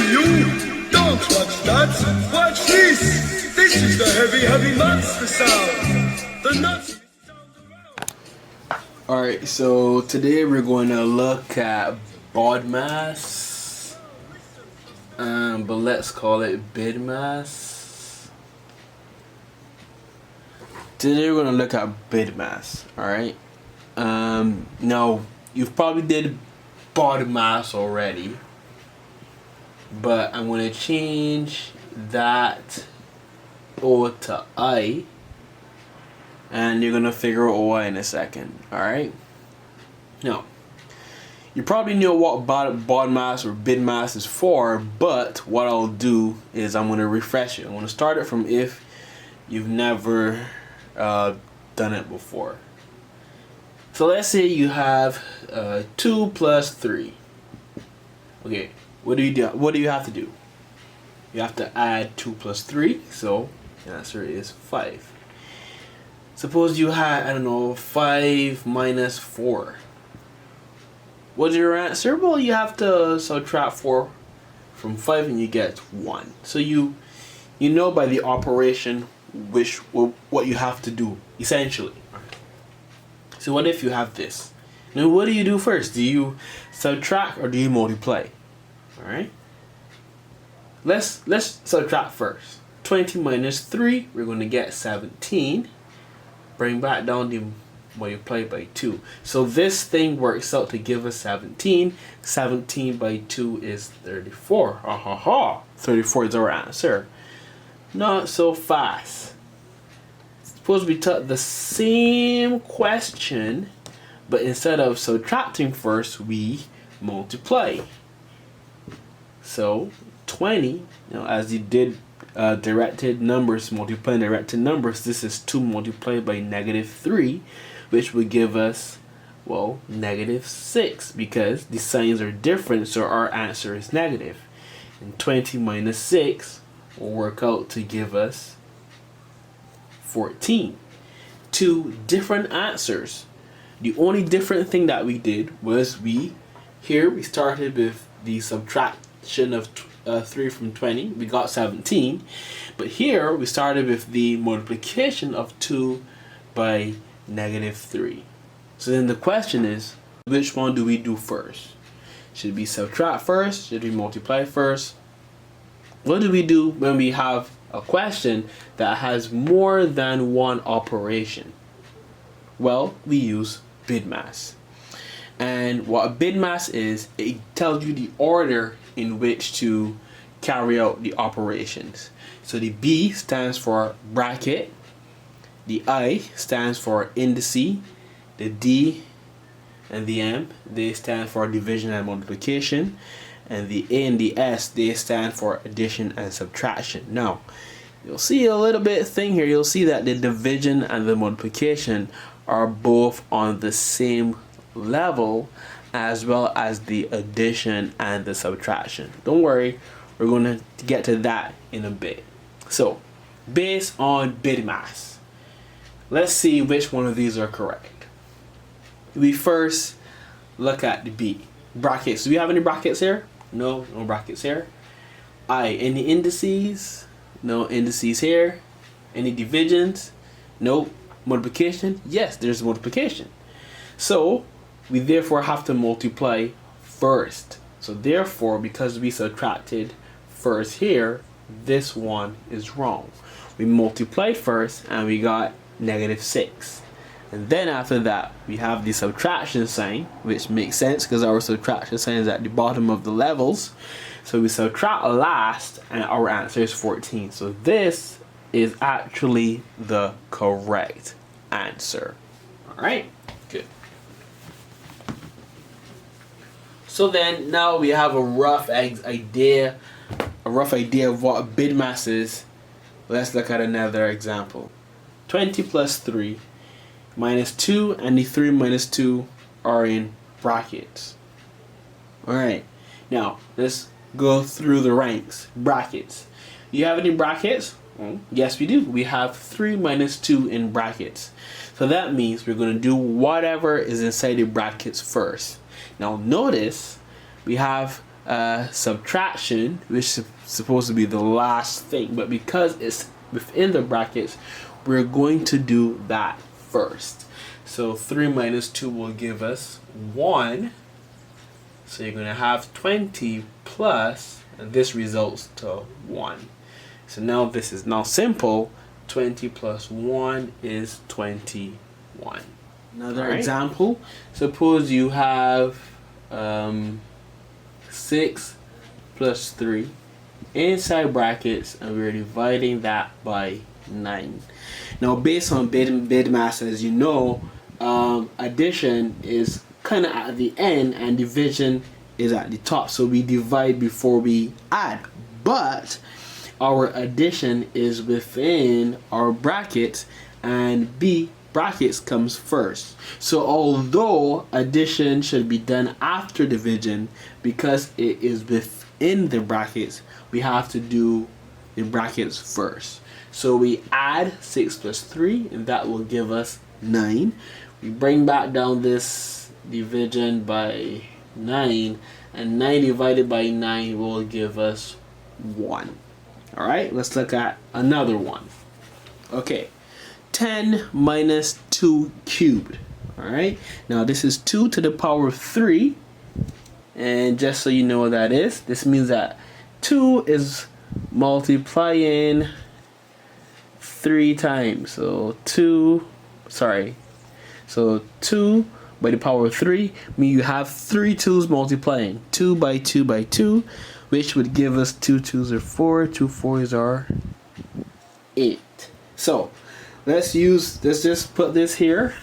you! Don't watch that! Watch this! This is the heavy, heavy monster sound! The nuts sound around! Alright, so today we're going to look at BODMAS, but let's call it BIDMAS. Today we're going to look at BIDMAS, alright? Now, you've probably did BODMAS already, but I'm going to change that O to I, and you're going to figure out why in a second, alright? Now, you probably know what BODMAS or BIDMAS is for, but what I'll do is I'm going to refresh it. I'm going to start it from if you've never done it before. So let's say you have 2 plus 3. Okay, what do you do? What do you have to do? You have to add 2 plus 3, so the answer is 5. Suppose you had, I don't know, 5 minus 4. What's your answer? Well, you have to subtract 4 from 5 and you get 1. So you know by the operation what you have to do, essentially. So what if you have this? Now what do you do first? Do you subtract or do you multiply? Alright? Let's subtract first. 20 minus 3, we're going to get 17. Bring back down the multiply by 2. So this thing works out to give us 17. 17 by 2 is 34. 34 is our answer. Not so fast. Suppose we took the same question, but instead of subtracting first, we multiply. So 20, as you did directed numbers, multiplying directed numbers, this is 2 multiplied by -3, which would give us, well, -6, because the signs are different, so our answer is negative. And 20 minus 6 will work out to give us 14. 2 different answers. The only different thing that we did was we started with the subtraction of 3 from 20. We got 17. But here we started with the multiplication of 2 by -3. So then the question is, which one do we do first? Should we subtract first? Should we multiply first? What do we do when we have a question that has more than one operation? Well, we use BIDMAS. And what BIDMAS is, it tells you the order in which to carry out the operations. So the B stands for bracket, the I stands for indices, the D and the M, they stand for division and multiplication, and the A and the S, they stand for addition and subtraction. Now, you'll see a little bit thing here. You'll see that the division and the multiplication are both on the same level, as well as the addition and the subtraction. Don't worry, we're going to get to that in a bit. So, based on BIDMAS, let's see which one of these are correct. We first look at the B. Brackets. Do we have any brackets here? No brackets here. I. Any indices? No indices here. Any divisions? No. Multiplication? Yes, there's multiplication. So, we therefore have to multiply first. So therefore, because we subtracted first here, this one is wrong. We multiplied first and we got -6. And then after that, we have the subtraction sign, which makes sense because our subtraction sign is at the bottom of the levels. So we subtract last and our answer is 14. So this is actually the correct answer. Alright, good. So then now we have a rough idea of what BIDMAS is. Let's look at another example. 20 plus 3 minus 2, and the 3 minus 2 are in brackets. Alright, now let's go through the ranks. Brackets. Do you have any brackets? Yes, we do. We have 3 minus 2 in brackets. So that means we're going to do whatever is inside the brackets first. Now notice we have subtraction, which is supposed to be the last thing, but because it's within the brackets, we're going to do that first. So 3 minus 2 will give us 1. So you're going to have 20 plus, and this results to 1. So now this is now simple. 20 plus 1 is 21. Another example. Suppose you have 6 plus 3 inside brackets, and we're dividing that by 9. Now, based on BIDMAS, as you know, addition is kind of at the end and division is at the top. So we divide before we add. But our addition is within our brackets, and B brackets comes first. So although addition should be done after division, because it is within the brackets, we have to do the brackets first. So we add 6 plus 3, and that will give us 9. We bring back down this division by 9, and 9 divided by 9 will give us 1. Alright, let's look at another one. Okay, 10 minus 2 cubed. Alright, now this is 2 to the power of 3, and just so you know what that is, this means that 2 is multiplying 3 times. So 2 by the power of 3 means you have 3 2's multiplying. 2 by 2 by 2, which would give us 2 2's are 4, 2 4's are 8. So let's just put this here.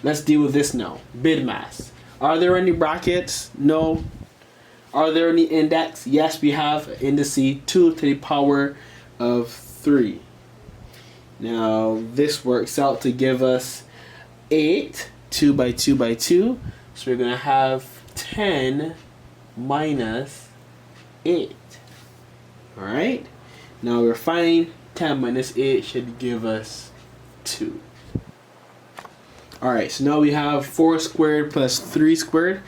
Let's deal with this now. BIDMAS. Are there any brackets? No. Are there any index? Yes, we have indices 2 to the power of 3. Now this works out to give us 8, 2 by 2 by 2. So we're going to have 10 minus 8. Alright, now we're fine. 10 minus 8 should give us 2. Alright, so now we have 4 squared plus 3 squared.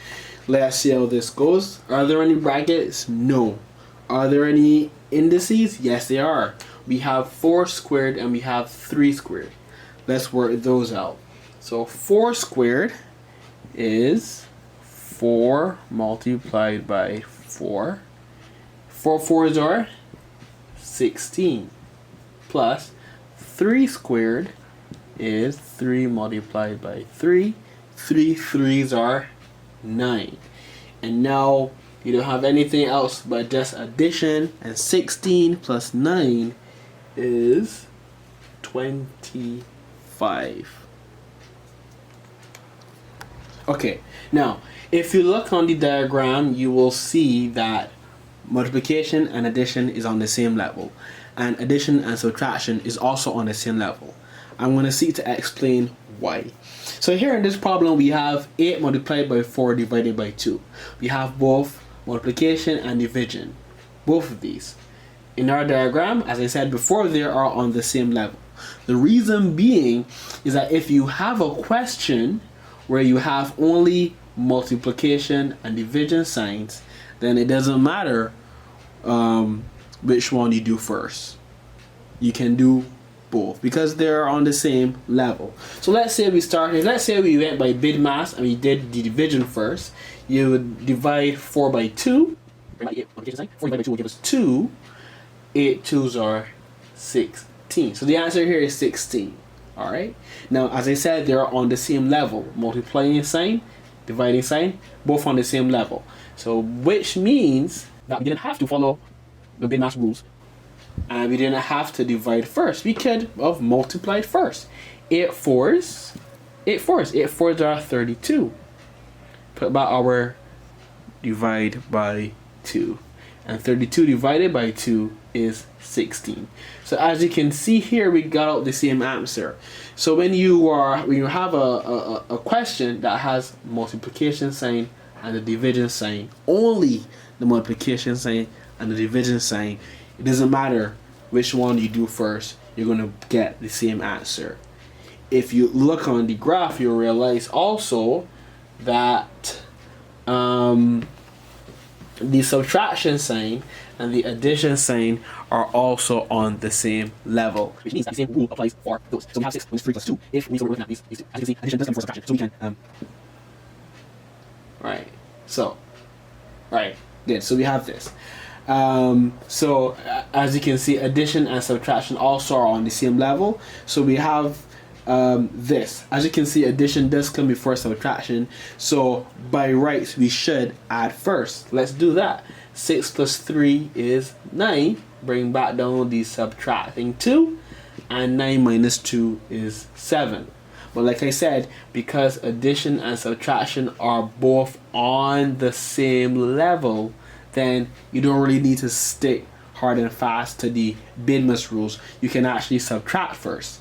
Let's see how this goes. Are there any brackets? No. Are there any indices? Yes, there are. We have 4 squared and we have 3 squared. Let's work those out. So 4 squared is 4 multiplied by 4. 4 4's are 16. Plus 3 squared is 3 multiplied by 3. 3 3's are 9. And now you don't have anything else but just addition, and 16 plus 9 is 25. Okay, now if you look on the diagram, you will see that multiplication and addition is on the same level, and addition and subtraction is also on the same level. I'm going to seek to explain why. So here in this problem, we have 8 multiplied by 4 divided by 2. We have both multiplication and division, both of these. In our diagram, as I said before, they are on the same level. The reason being is that if you have a question where you have only multiplication and division signs, then it doesn't matter which one you do first. You can do both because they're on the same level. So let's say we went by BIDMAS and we did the division first. You would divide 4 by 2. 4 divided by 2 will give us 2. 8 2's are 16. So the answer here is 16. Alright. Now, as I said, they're on the same level. Multiplying sign, dividing sign, both on the same level. So which means that we didn't have to follow the BIDMAS rules. And we didn't have to divide first. We could have multiplied first. 8 4's are 32. Put back our divide by 2. And 32 divided by 2 is 16. So as you can see here, we got out the same answer. So when you have a question that has multiplication sign and the division sign, only the multiplication sign and the division sign, it doesn't matter which one you do first, you're going to get the same answer. If you look on the graph, you'll realize also that the subtraction sign and the addition sign are also on the same level, which means that the same rule applies for those. So we have 6 minus 3 plus 2 if we, so we're looking at these two. As you can see, addition does come before subtraction, so we can right, so right, good. So we have this. So as you can see, addition and subtraction also are on the same level. So we have this. As you can see, addition does come before subtraction. So by rights, we should add first. Let's do that. 6 plus 3 is 9. Bring back down the subtracting 2. And 9 minus 2 is 7. But like I said, because addition and subtraction are both on the same level, then you don't really need to stick hard and fast to the BIDMAS rules. You can actually subtract first.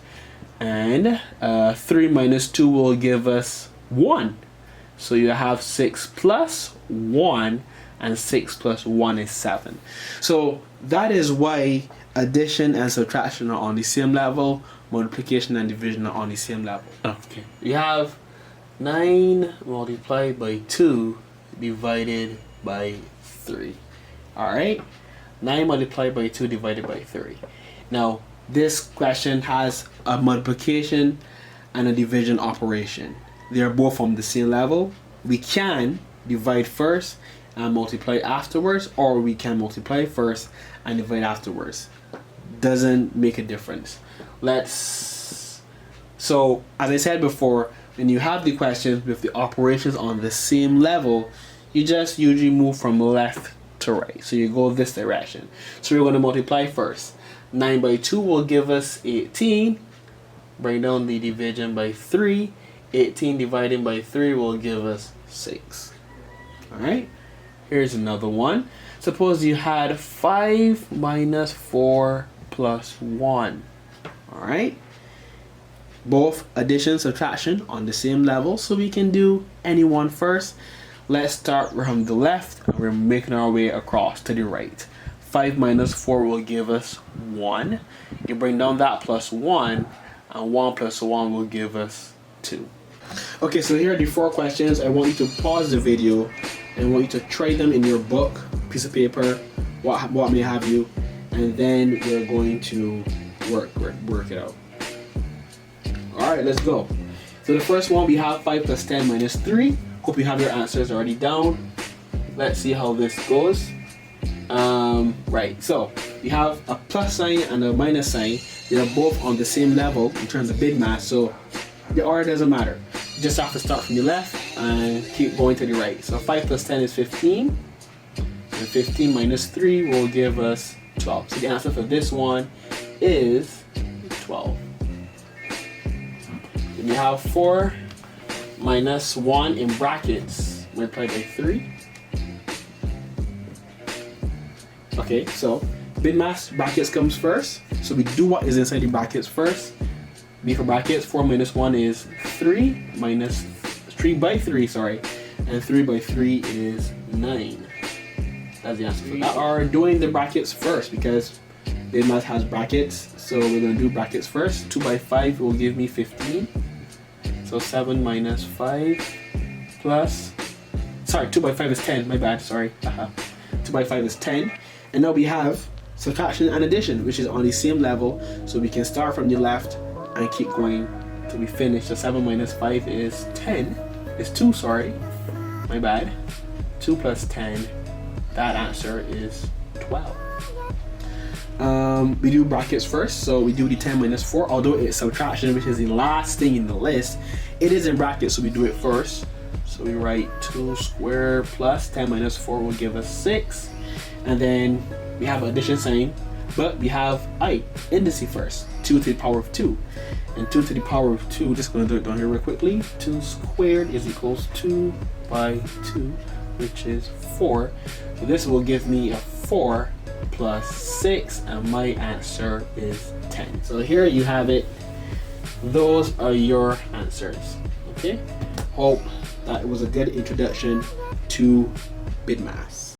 And 3 minus 2 will give us 1. So you have 6 plus 1, and 6 plus 1 is 7. So that is why addition and subtraction are on the same level, multiplication and division are on the same level. Okay. We have 9 multiplied by 2 divided by 3. Alright? 9 multiplied by 2 divided by 3. Now, this question has a multiplication and a division operation. They are both on the same level. We can divide first and multiply afterwards, or we can multiply first and divide afterwards. Doesn't make a difference. So as I said before, when you have the questions with the operations on the same level, you just usually move from left to right. So you go this direction. So we're going to multiply first. 9 by 2 will give us 18. Bring down the division by 3. 18 divided by 3 will give us 6. Alright, here's another one. Suppose you had 5 minus 4 plus 1. Alright, both addition, subtraction on the same level, so we can do any one first. Let's start from the left, and we're making our way across to the right. 5 minus 4 will give us 1. You bring down that plus 1, and 1 plus 1 will give us 2. Okay, so here are the 4 questions. I want you to pause the video and I want you to try them in your book, piece of paper, what may have you, and then we're going to work it out. Alright, let's go. So the first one, we have 5 plus 10 minus 3. Hope you have your answers already down. Let's see how this goes. Right, so we have a plus sign and a minus sign. They are both on the same level in terms of BIDMAS, so the order doesn't matter. You just have to start from the left and keep going to the right. So 5 plus 10 is 15, and 15 minus 3 will give us 12. So the answer for this one is 12. Then you have 4 minus 1 in brackets multiplied by 3. Okay, so BIDMAS, brackets comes first. So we do what is inside the brackets first. B for brackets, 4 minus 1 is 3, minus 3 by 3, sorry. And 3 by 3 is 9. That's the answer for that. We are doing the brackets first because BIDMAS has brackets. So we're going to do brackets first. 2 by 5 will give me 15. So 7 minus 5 plus, sorry, 2 by 5 is 10, my bad, sorry. 2 by 5 is 10. And now we have subtraction and addition, which is on the same level. So we can start from the left and keep going till we finish. So 7 minus 5 is 10. It's 2, sorry. My bad. 2 plus 10. That answer is 12. We do brackets first. So we do the 10 minus 4. Although it's subtraction, which is the last thing in the list, it is in brackets, so we do it first. So we write 2 squared plus 10 minus 4 will give us 6. And then we have addition sign, but we have indice first. 2 to the power of 2. And 2 to the power of 2, just going to do it down here real quickly. 2 squared is equals 2 by 2, which is 4. So this will give me a 4 plus 6, and my answer is 10. So here you have it. Those are your answers. Okay? Hope that it was a good introduction to BIDMAS.